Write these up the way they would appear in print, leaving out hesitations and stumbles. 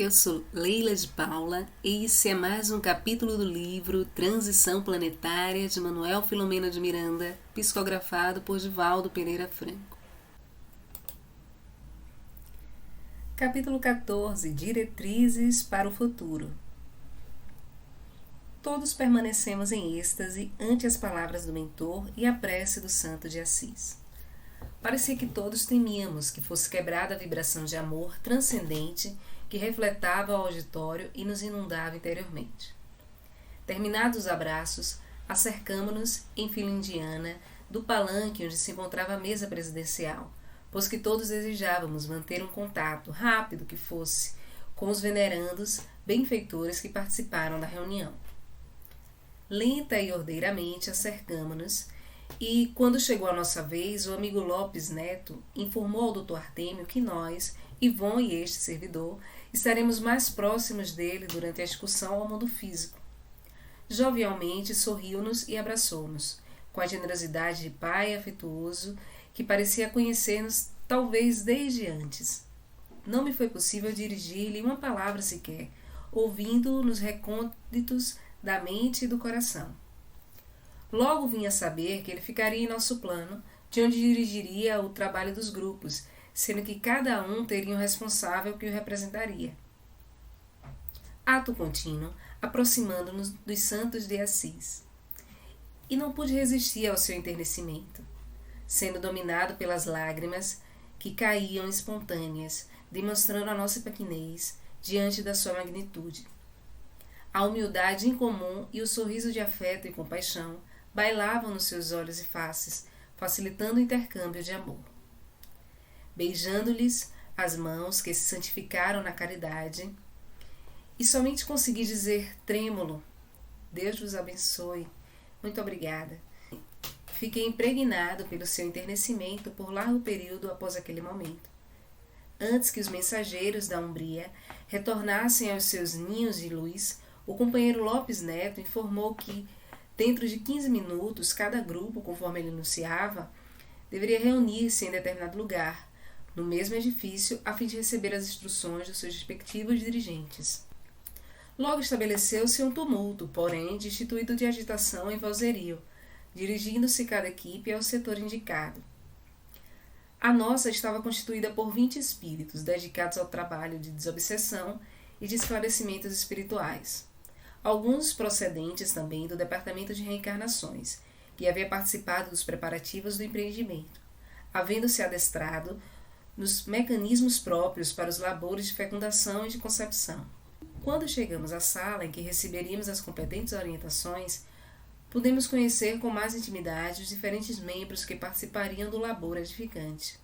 Eu sou Leila de Paula e esse é mais um capítulo do livro Transição Planetária de Manuel Filomeno de Miranda, psicografado por Divaldo Pereira Franco. Capítulo 14. Diretrizes para o futuro. Todos permanecemos em êxtase ante as palavras do mentor e a prece do santo de Assis. Parecia que todos temíamos que fosse quebrada a vibração de amor transcendente que refletava o auditório e nos inundava interiormente. Terminados os abraços, acercamo-nos em fila indiana do palanque onde se encontrava a mesa presidencial, pois que todos desejávamos manter um contato, rápido que fosse, com os venerandos benfeitores que participaram da reunião. Lenta e ordeiramente acercamo-nos e, quando chegou a nossa vez, o amigo Lopes Neto informou ao Dr. Artêmio que nós, Ivon e este servidor, estaremos mais próximos dele durante a excursão ao mundo físico. Jovialmente sorriu-nos e abraçou-nos, com a generosidade de pai afetuoso que parecia conhecer-nos talvez desde antes. Não me foi possível dirigir-lhe uma palavra sequer, ouvindo-o nos recônditos da mente e do coração. Logo vim a saber que ele ficaria em nosso plano, de onde dirigiria o trabalho dos grupos, sendo que cada um teria um responsável que o representaria. Ato contínuo, aproximando-nos dos santos de Assis. E não pude resistir ao seu enternecimento, sendo dominado pelas lágrimas que caíam espontâneas, demonstrando a nossa pequenez diante da sua magnitude. A humildade incomum e o sorriso de afeto e compaixão bailavam nos seus olhos e faces, facilitando o intercâmbio de amor. Beijando-lhes as mãos que se santificaram na caridade, e somente consegui dizer trêmulo: Deus vos abençoe, muito obrigada. Fiquei impregnado pelo seu enternecimento por largo período após aquele momento. Antes que os mensageiros da Umbria retornassem aos seus ninhos de luz, o companheiro Lopes Neto informou que, dentro de 15 minutos, cada grupo, conforme ele anunciava, deveria reunir-se em determinado lugar, no mesmo edifício, a fim de receber as instruções dos seus respectivos dirigentes. Logo estabeleceu-se um tumulto, porém destituído de agitação e vozerio, dirigindo-se cada equipe ao setor indicado. A nossa estava constituída por 20 espíritos, dedicados ao trabalho de desobsessão e de esclarecimentos espirituais. Alguns procedentes também do Departamento de Reencarnações, que havia participado dos preparativos do empreendimento, havendo-se adestrado nos mecanismos próprios para os labores de fecundação e de concepção. Quando chegamos à sala em que receberíamos as competentes orientações, pudemos conhecer com mais intimidade os diferentes membros que participariam do labor edificante.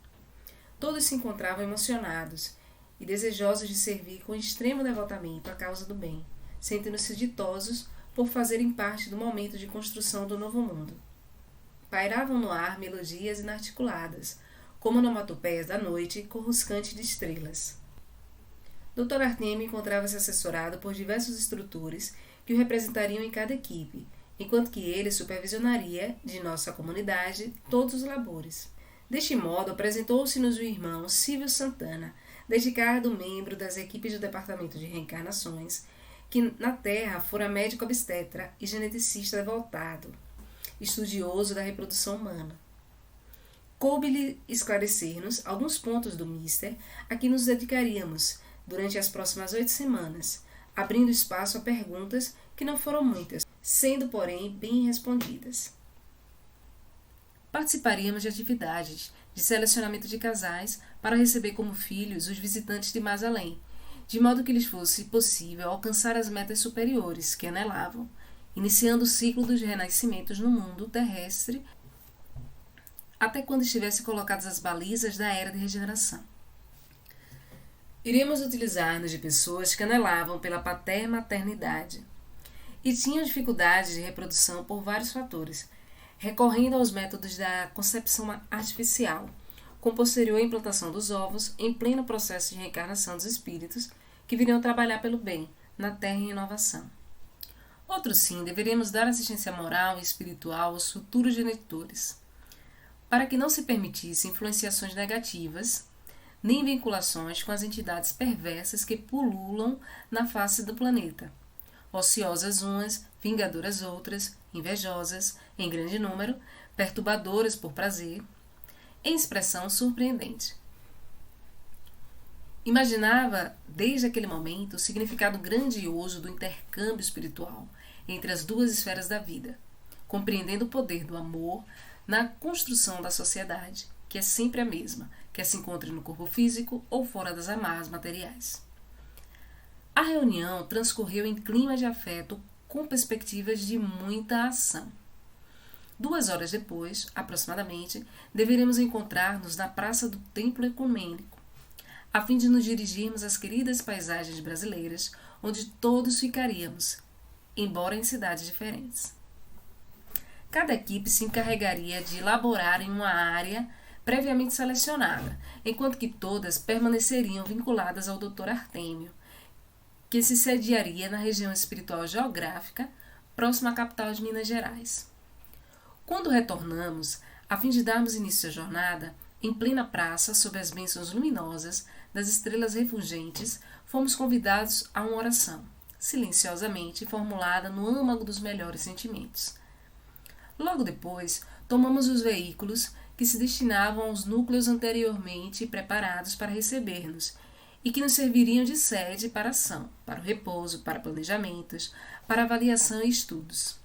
Todos se encontravam emocionados e desejosos de servir com extremo devotamento à causa do bem, sentindo-se ditosos por fazerem parte do momento de construção do novo mundo. Pairavam no ar melodias inarticuladas, como onomatopeias da noite coruscante de estrelas. Dr. Artêmio encontrava-se assessorado por diversos instrutores que o representariam em cada equipe, enquanto que ele supervisionaria, de nossa comunidade, todos os labores. Deste modo, apresentou-se-nos o irmão Silvio Santana, dedicado membro das equipes do Departamento de Reencarnações, que na Terra fora médico obstetra e geneticista devotado, estudioso da reprodução humana. Coube-lhe esclarecer-nos alguns pontos do Mister a que nos dedicaríamos durante as próximas 8 semanas, abrindo espaço a perguntas que não foram muitas, sendo, porém, bem respondidas. Participaríamos de atividades de selecionamento de casais para receber como filhos os visitantes de mais além, de modo que lhes fosse possível alcançar as metas superiores que anelavam, iniciando o ciclo dos renascimentos no mundo terrestre até quando estivessem colocadas as balizas da era de regeneração. Iríamos utilizar-nos de pessoas que anelavam pela pater-maternidade e tinham dificuldades de reprodução por vários fatores, recorrendo aos métodos da concepção artificial, com posterior implantação dos ovos em pleno processo de reencarnação dos espíritos que viriam trabalhar pelo bem, na terra em inovação. Outro sim, deveríamos dar assistência moral e espiritual aos futuros genitores, para que não se permitisse influenciações negativas nem vinculações com as entidades perversas que pululam na face do planeta. Ociosas umas, vingadoras outras, invejosas, em grande número, perturbadoras por prazer, em expressão surpreendente. Imaginava, desde aquele momento, o significado grandioso do intercâmbio espiritual entre as duas esferas da vida, compreendendo o poder do amor na construção da sociedade, que é sempre a mesma, quer se encontre no corpo físico ou fora das amarras materiais. A reunião transcorreu em clima de afeto com perspectivas de muita ação. 2 horas depois, aproximadamente, deveremos encontrar-nos na praça do Templo Ecumênico, a fim de nos dirigirmos às queridas paisagens brasileiras, onde todos ficaríamos, embora em cidades diferentes. Cada equipe se encarregaria de elaborar em uma área previamente selecionada, enquanto que todas permaneceriam vinculadas ao Dr. Artêmio, que se sediaria na região espiritual geográfica, próxima à capital de Minas Gerais. Quando retornamos, a fim de darmos início à jornada, em plena praça, sob as bênçãos luminosas das estrelas refulgentes, fomos convidados a uma oração, silenciosamente formulada no âmago dos melhores sentimentos. Logo depois, tomamos os veículos que se destinavam aos núcleos anteriormente preparados para receber-nos e que nos serviriam de sede para ação, para o repouso, para planejamentos, para avaliação e estudos.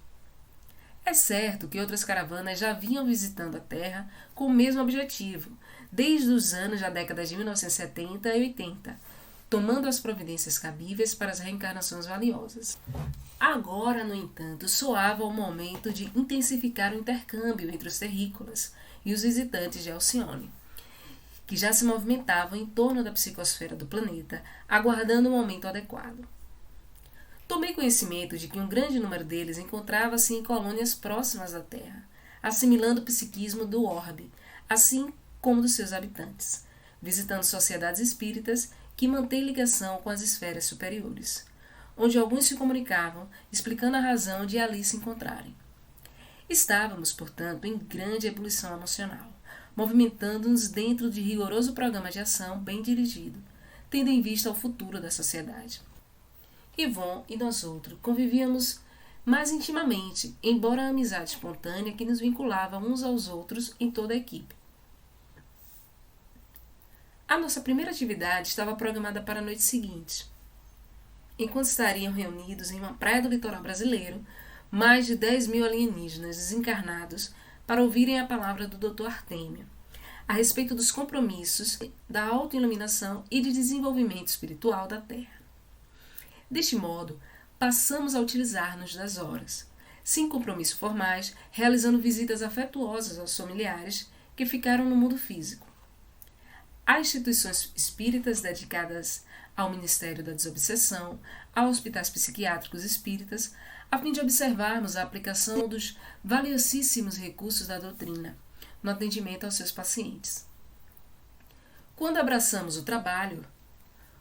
É certo que outras caravanas já vinham visitando a Terra com o mesmo objetivo, desde os anos da década de 1970 e 80, tomando as providências cabíveis para as reencarnações valiosas. Agora, no entanto, soava o momento de intensificar o intercâmbio entre os terrícolas e os visitantes de Alcione, que já se movimentavam em torno da psicosfera do planeta, aguardando o momento adequado. Tomei conhecimento de que um grande número deles encontrava-se em colônias próximas da Terra, assimilando o psiquismo do orbe, assim como dos seus habitantes, visitando sociedades espíritas que mantêm ligação com as esferas superiores, onde alguns se comunicavam, explicando a razão de ali se encontrarem. Estávamos, portanto, em grande ebulição emocional, movimentando-nos dentro de rigoroso programa de ação bem dirigido, tendo em vista o futuro da sociedade. Yvonne e nós outros convivíamos mais intimamente, embora a amizade espontânea que nos vinculava uns aos outros em toda a equipe. A nossa primeira atividade estava programada para a noite seguinte. Enquanto estariam reunidos em uma praia do litoral brasileiro, mais de 10.000 alienígenas desencarnados para ouvirem a palavra do Dr. Artêmio, a respeito dos compromissos da autoiluminação e de desenvolvimento espiritual da Terra. Deste modo, passamos a utilizar-nos das horas, sem compromissos formais, realizando visitas afetuosas aos familiares que ficaram no mundo físico. Há instituições espíritas dedicadas ao Ministério da Desobsessão, a hospitais psiquiátricos espíritas, a fim de observarmos a aplicação dos valiosíssimos recursos da doutrina no atendimento aos seus pacientes. Quando abraçamos o trabalho,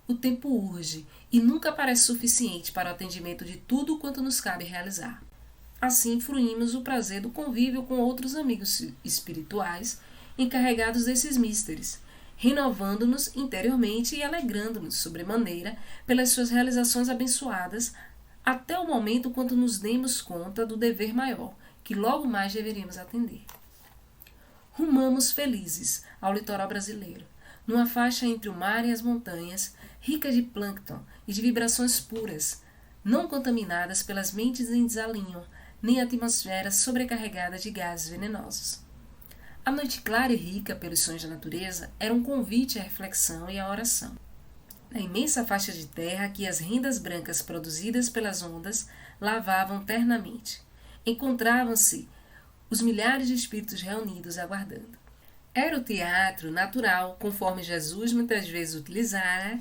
o tempo urge e nunca parece suficiente para o atendimento de tudo quanto nos cabe realizar. Assim, fruímos o prazer do convívio com outros amigos espirituais encarregados desses místeres, renovando-nos interiormente e alegrando-nos sobremaneira pelas suas realizações abençoadas, até o momento quando nos demos conta do dever maior, que logo mais deveríamos atender. Rumamos felizes ao litoral brasileiro, numa faixa entre o mar e as montanhas, rica de plâncton e de vibrações puras, não contaminadas pelas mentes em desalinho, nem a atmosfera sobrecarregada de gases venenosos. A noite clara e rica pelos sons da natureza era um convite à reflexão e à oração. Na imensa faixa de terra que as rendas brancas produzidas pelas ondas lavavam ternamente, encontravam-se os milhares de espíritos reunidos aguardando. Era o teatro natural, conforme Jesus muitas vezes utilizara,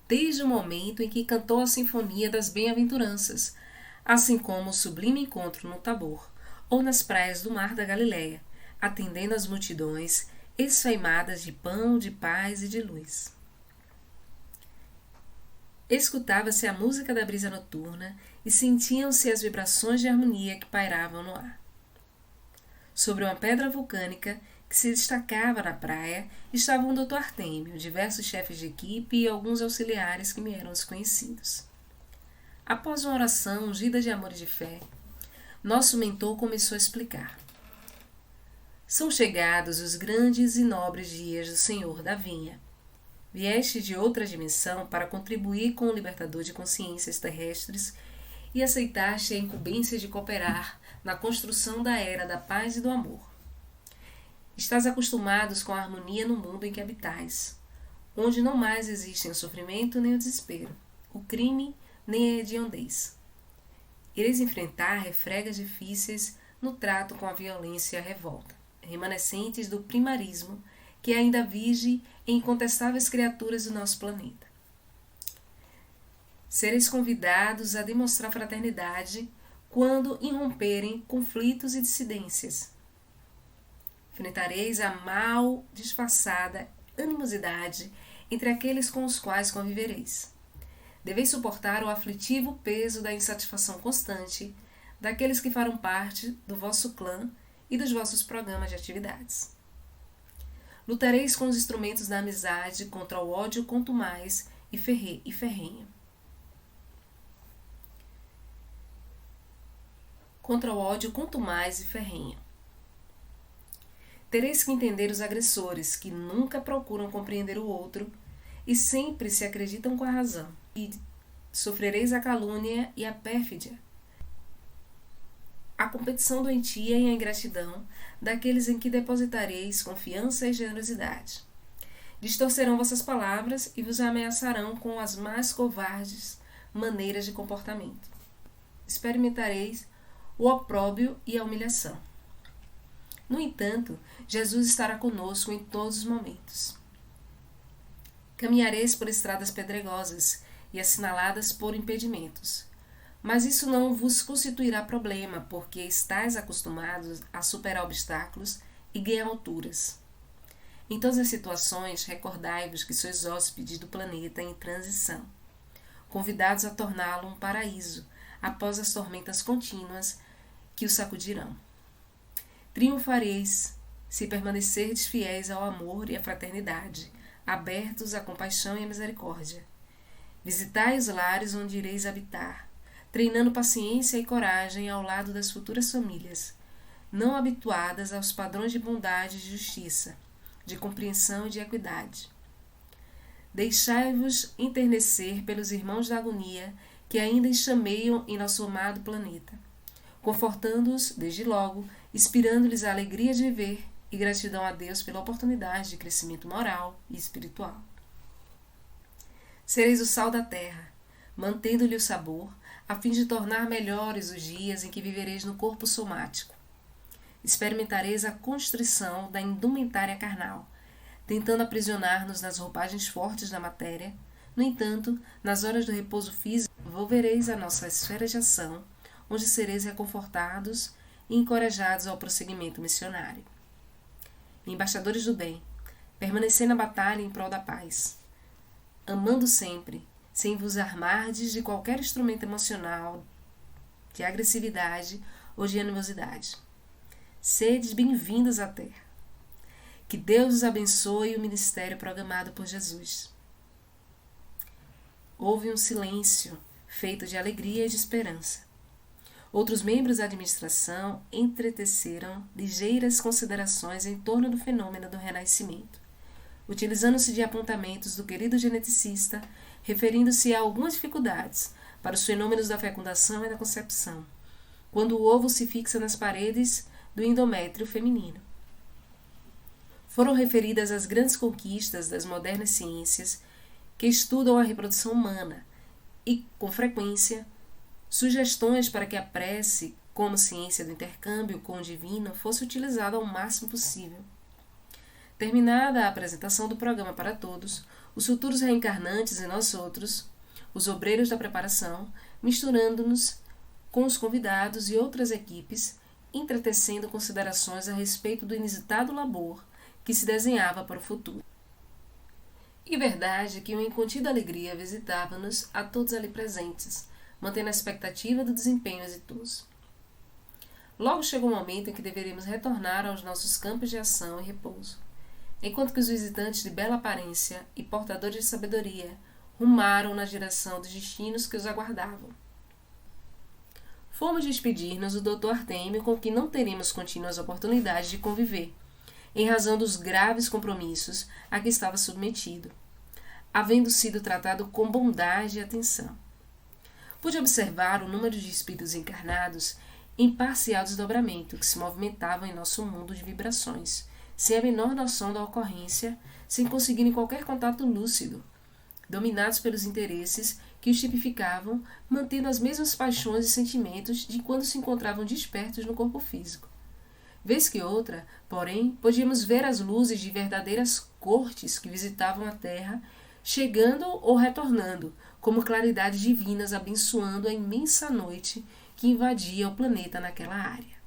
desde o momento em que cantou a Sinfonia das Bem-aventuranças, assim como o sublime encontro no Tabor, ou nas praias do Mar da Galileia, atendendo às multidões esfaimadas de pão, de paz e de luz. Escutava-se a música da brisa noturna e sentiam-se as vibrações de harmonia que pairavam no ar. Sobre uma pedra vulcânica que se destacava na praia, estava o Dr. Artêmio, diversos chefes de equipe e alguns auxiliares que me eram desconhecidos. Após uma oração ungida de amor e de fé, nosso mentor começou a explicar. São chegados os grandes e nobres dias do Senhor da Vinha. Vieste de outra dimensão para contribuir com o libertador de consciências terrestres e aceitaste a incumbência de cooperar na construção da era da paz e do amor. Estás acostumados com a harmonia no mundo em que habitais, onde não mais existem o sofrimento nem o desespero, o crime nem a hediondez. Ireis enfrentar refregas difíceis no trato com a violência e a revolta, remanescentes do primarismo que ainda vige em incontestáveis criaturas do nosso planeta. Sereis convidados a demonstrar fraternidade quando irromperem conflitos e dissidências. Enfrentareis a mal disfarçada animosidade entre aqueles com os quais convivereis. Deveis suportar o aflitivo peso da insatisfação constante daqueles que farão parte do vosso clã e dos vossos programas de atividades. Lutareis com os instrumentos da amizade contra o ódio contumaz e ferrenho. Contra o ódio contumaz e ferrenho. Tereis que entender os agressores, que nunca procuram compreender o outro e sempre se acreditam com a razão. E sofrereis a calúnia e a pérfidia, a competição doentia e a ingratidão daqueles em que depositareis confiança e generosidade. Distorcerão vossas palavras e vos ameaçarão com as mais covardes maneiras de comportamento. Experimentareis o opróbrio e a humilhação. No entanto, Jesus estará conosco em todos os momentos. Caminhareis por estradas pedregosas e assinaladas por impedimentos. Mas isso não vos constituirá problema, porque estáis acostumados a superar obstáculos e ganhar alturas. Em todas as situações, recordai-vos que sois hóspedes do planeta em transição, convidados a torná-lo um paraíso após as tormentas contínuas que o sacudirão. Triunfareis se permanecerdes fiéis ao amor e à fraternidade, abertos à compaixão e à misericórdia. Visitai os lares onde ireis habitar, treinando paciência e coragem ao lado das futuras famílias, não habituadas aos padrões de bondade e de justiça, de compreensão e de equidade. Deixai-vos enternecer pelos irmãos da agonia que ainda enxameiam em nosso amado planeta, confortando-os, desde logo, inspirando-lhes a alegria de viver e gratidão a Deus pela oportunidade de crescimento moral e espiritual. Sereis o sal da terra, mantendo-lhe o sabor, a fim de tornar melhores os dias em que vivereis no corpo somático. Experimentareis a constrição da indumentária carnal, tentando aprisionar-nos nas roupagens fortes da matéria. No entanto, nas horas do repouso físico, volvereis à nossa esfera de ação, onde sereis reconfortados e encorajados ao prosseguimento missionário. Embaixadores do bem, permanecei na batalha em prol da paz, amando sempre, sem vos armardes de qualquer instrumento emocional, de agressividade ou de animosidade. Sedes bem-vindos à Terra. Que Deus os abençoe o ministério programado por Jesus. Houve um silêncio, feito de alegria e de esperança. Outros membros da administração entreteceram ligeiras considerações em torno do fenômeno do renascimento, utilizando-se de apontamentos do querido geneticista, referindo-se a algumas dificuldades para os fenômenos da fecundação e da concepção, quando o ovo se fixa nas paredes do endométrio feminino. Foram referidas as grandes conquistas das modernas ciências que estudam a reprodução humana e, com frequência, sugestões para que a prece, como ciência do intercâmbio com o divino, fosse utilizada ao máximo possível. Terminada a apresentação do programa para todos, os futuros reencarnantes e nós outros, os obreiros da preparação, misturando-nos com os convidados e outras equipes, entretecendo considerações a respeito do inusitado labor que se desenhava para o futuro. E verdade que uma incontida alegria visitava-nos a todos ali presentes, mantendo a expectativa do desempenho exitoso. Logo chegou o momento em que deveremos retornar aos nossos campos de ação e repouso, enquanto que os visitantes de bela aparência e portadores de sabedoria rumaram na direção dos destinos que os aguardavam. Fomos despedir-nos do Dr. Artêmio, com quem não teremos contínuas oportunidades de conviver, em razão dos graves compromissos a que estava submetido, havendo sido tratado com bondade e atenção. Pude observar o número de espíritos encarnados em parcial desdobramento que se movimentavam em nosso mundo de vibrações, sem a menor noção da ocorrência, sem conseguirem qualquer contato lúcido, dominados pelos interesses que os tipificavam, mantendo as mesmas paixões e sentimentos de quando se encontravam despertos no corpo físico. Vez que outra, porém, podíamos ver as luzes de verdadeiras cortes que visitavam a Terra, chegando ou retornando, como claridades divinas abençoando a imensa noite que invadia o planeta naquela área.